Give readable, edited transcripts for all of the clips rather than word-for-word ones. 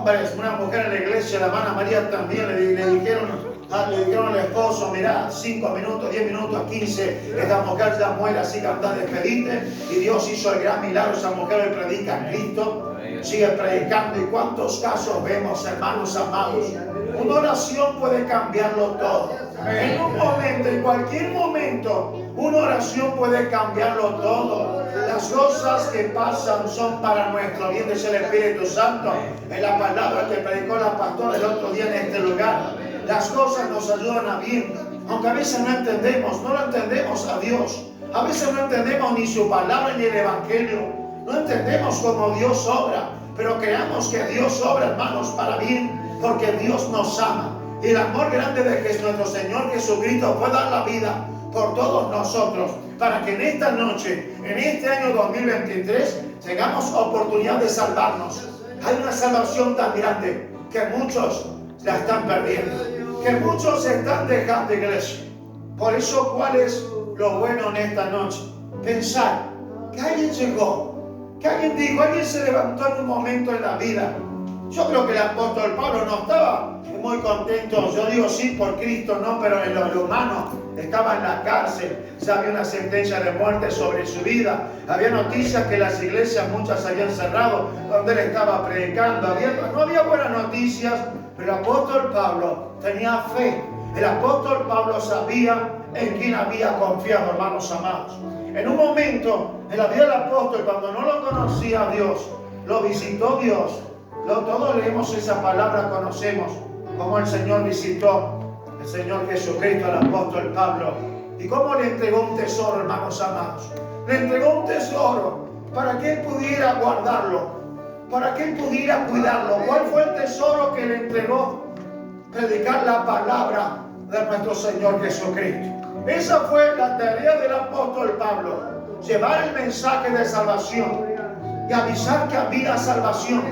hombres, una mujer en la iglesia, la hermana María también le dijeron al esposo, mirá, 5 minutos, 10 minutos, 15, esta mujer ya muere, así que anda a despedirte. Y Dios hizo el gran milagro, esa mujer hoy predica a Cristo, sigue predicando. ¿Y cuántos casos vemos, hermanos amados? Una oración puede cambiarlo todo. En un momento, en cualquier momento, una oración puede cambiarlo todo. Las cosas que pasan son para nuestro bien, dice el Espíritu Santo en la palabra que predicó la pastora el otro día en este lugar. Las cosas nos ayudan a bien, aunque a veces no lo entendemos a Dios. A veces no entendemos ni su palabra ni el Evangelio. No entendemos cómo Dios obra, pero creamos que Dios obra, hermanos, para bien, porque Dios nos ama. Y el amor grande de que nuestro Señor Jesucristo fue dar la vida por todos nosotros, para que en esta noche, en este año 2023, tengamos oportunidad de salvarnos. Hay una salvación tan grande que muchos la están perdiendo, que muchos se están dejando, iglesia. Por eso, ¿cuál es lo bueno en esta noche? Pensar que alguien llegó, que alguien dijo, alguien se levantó en un momento en la vida. Yo creo que el apóstol Pablo no estaba muy contento, yo digo sí por Cristo, no, pero en lo humano. Estaba en la cárcel, ya había una sentencia de muerte sobre su vida, había noticias que las iglesias muchas habían cerrado donde él estaba predicando, no había buenas noticias, pero el apóstol Pablo tenía fe. El apóstol Pablo sabía en quién había confiado, hermanos amados. En un momento en la vida del apóstol, cuando no lo conocía a Dios, lo visitó Dios. Todos leemos esa palabra, conocemos cómo el Señor visitó el Señor Jesucristo al apóstol Pablo y cómo le entregó un tesoro, hermanos amados. Le entregó un tesoro para que él pudiera guardarlo, para que él pudiera cuidarlo. ¿Cuál fue el tesoro que le entregó? Predicar la palabra de nuestro Señor Jesucristo. Esa fue la tarea del apóstol Pablo, llevar el mensaje de salvación y avisar que había salvación.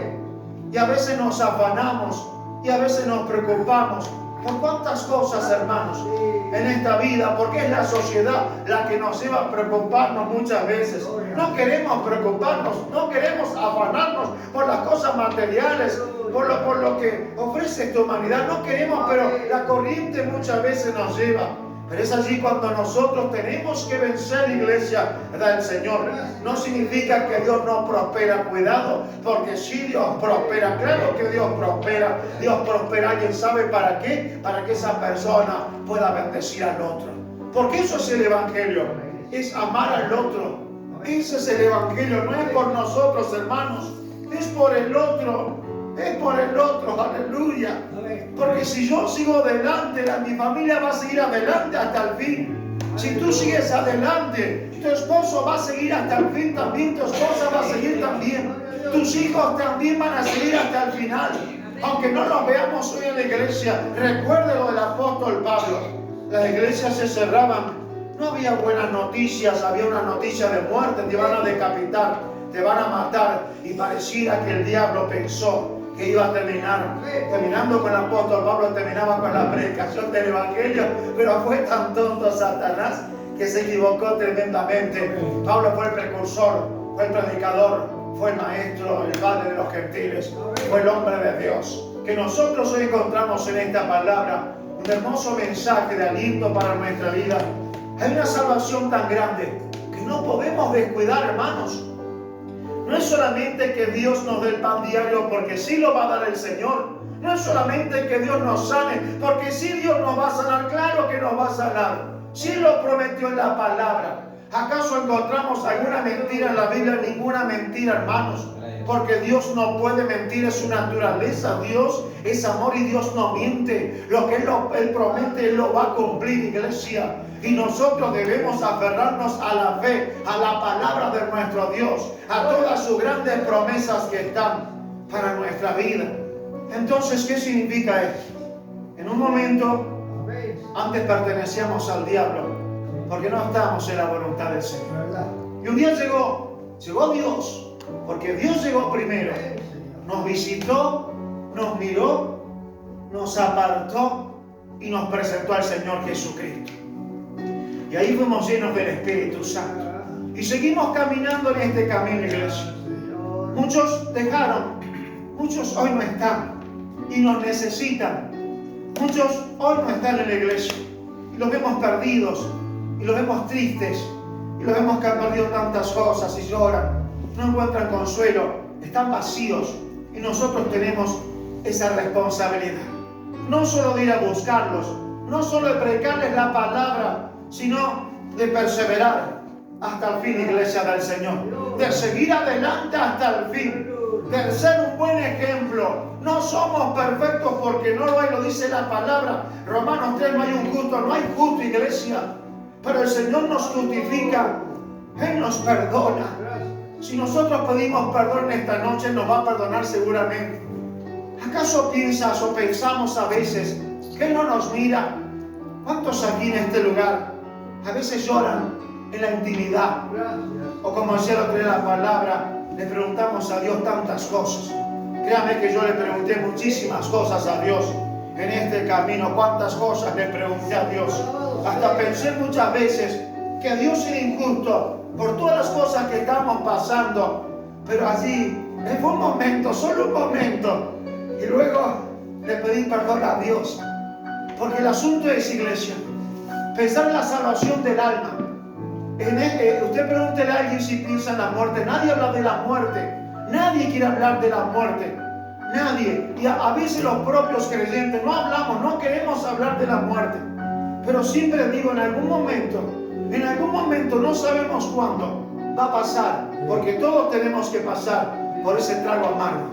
Y a veces nos afanamos y a veces nos preocupamos por cuántas cosas, hermanos, en esta vida, porque es la sociedad la que nos lleva a preocuparnos muchas veces. No queremos preocuparnos, no queremos afanarnos por las cosas materiales, por lo que ofrece esta humanidad. No queremos, pero la corriente muchas veces nos lleva. Pero es allí cuando nosotros tenemos que vencer, iglesia del Señor. No significa que Dios no prospera, cuidado, porque si Dios prospera, claro que Dios prospera. Dios prospera, ¿alguien sabe para qué? Para que esa persona pueda bendecir al otro. Porque eso es el Evangelio, es amar al otro. Ese es el Evangelio, no es por nosotros, hermanos, es por el otro. Es por el otro, aleluya. Porque si yo sigo adelante, mi familia va a seguir adelante hasta el fin. Si tú sigues adelante, tu esposo va a seguir hasta el fin también, tu esposa va a seguir también. Tus hijos también van a seguir hasta el final. Aunque no los veamos hoy en la iglesia, recuerde lo del apóstol Pablo. Las iglesias se cerraban, no había buenas noticias, había una noticia de muerte, te van a decapitar, te van a matar. Y pareciera que el diablo pensó que iba a terminando con el apóstol Pablo, terminaba con la predicación del Evangelio, pero fue tan tonto Satanás que se equivocó tremendamente. Pablo fue el precursor, fue el predicador, fue el maestro, el padre de los gentiles, fue el hombre de Dios. Que nosotros hoy encontramos en esta palabra un hermoso mensaje de aliento para nuestra vida. Hay una salvación tan grande que no podemos descuidar, hermanos. No es solamente que Dios nos dé el pan diario, porque sí lo va a dar el Señor. No es solamente que Dios nos sane, porque sí Dios nos va a sanar, claro que nos va a sanar. Sí lo prometió en la palabra. ¿Acaso encontramos alguna mentira en la Biblia? Ninguna mentira, hermanos. Porque Dios no puede mentir, es su naturaleza. Dios es amor y Dios no miente. Lo que Él promete, Él lo va a cumplir, iglesia. Y nosotros debemos aferrarnos a la fe, a la palabra de nuestro Dios, a todas sus grandes promesas que están para nuestra vida. Entonces, ¿qué significa esto? En un momento, antes pertenecíamos al diablo, porque no estábamos en la voluntad del Señor. Y un día llegó Dios, porque Dios llegó primero, nos visitó, nos miró, nos apartó y nos presentó al Señor Jesucristo. Y ahí fuimos llenos del Espíritu Santo. Y seguimos caminando en este camino, iglesia. Muchos dejaron Muchos hoy no están y nos necesitan. Muchos hoy no están en la iglesia y los vemos perdidos y los vemos tristes y los vemos que han perdido tantas cosas y lloran, no encuentran consuelo, están vacíos y nosotros tenemos esa responsabilidad. No solo de ir a buscarlos, no solo de predicarles la palabra, sino de perseverar hasta el fin, iglesia del Señor, de seguir adelante hasta el fin, de ser un buen ejemplo. No somos perfectos porque no lo hay, lo dice la palabra. Romanos 3, no hay un justo, no hay justo, iglesia, pero el Señor nos justifica, Él nos perdona. Si nosotros pedimos perdón esta noche, nos va a perdonar seguramente. ¿Acaso piensas o pensamos a veces que Él no nos mira? ¿Cuántos aquí en este lugar a veces lloran en la intimidad? O como decía el otro día la palabra, le preguntamos a Dios tantas cosas. Créame que yo le pregunté muchísimas cosas a Dios en este camino. ¿Cuántas cosas le pregunté a Dios? Hasta pensé muchas veces que Dios era injusto por todas las cosas que estamos pasando. Pero allí, fue un momento, solo un momento. Y luego le pedí perdón a Dios. Porque el asunto es, iglesia, pensar en la salvación del alma. Usted pregúntele a alguien si piensa en la muerte. Nadie habla de la muerte. Nadie quiere hablar de la muerte. Nadie. Y a veces los propios creyentes no hablamos, no queremos hablar de la muerte. Pero siempre digo, en algún momento, no sabemos cuándo va a pasar. Porque todos tenemos que pasar por ese trago amargo.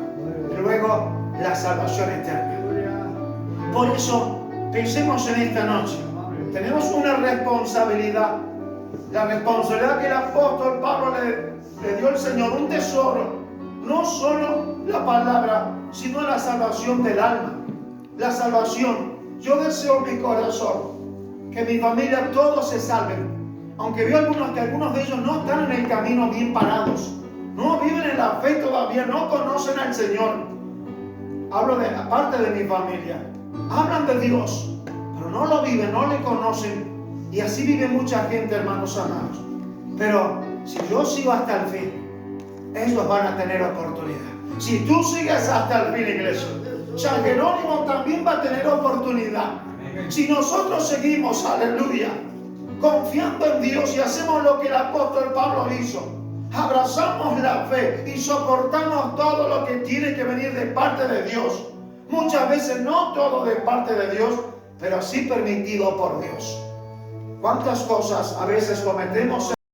Y luego la salvación eterna. Por eso, pensemos en esta noche. Tenemos una responsabilidad. La responsabilidad que el apóstol Pablo le dio al Señor, un tesoro. No solo la palabra, sino la salvación del alma. La salvación. Yo deseo en mi corazón que mi familia todos se salven. Aunque veo que algunos de ellos no están en el camino bien parados. No viven en la fe todavía, no conocen al Señor. Hablo de la parte de mi familia. Hablan de Dios, pero no lo viven, no le conocen. Y así vive mucha gente, hermanos amados. Pero si yo sigo hasta el fin, ellos van a tener oportunidad. Si tú sigues hasta el fin, iglesia, San Jerónimo también va a tener oportunidad. Si nosotros seguimos, aleluya, confiando en Dios y hacemos lo que el apóstol Pablo hizo, abrazamos la fe y soportamos todo lo que tiene que venir de parte de Dios. Muchas veces no todo de parte de Dios, pero sí permitido por Dios. ¿Cuántas cosas a veces cometemos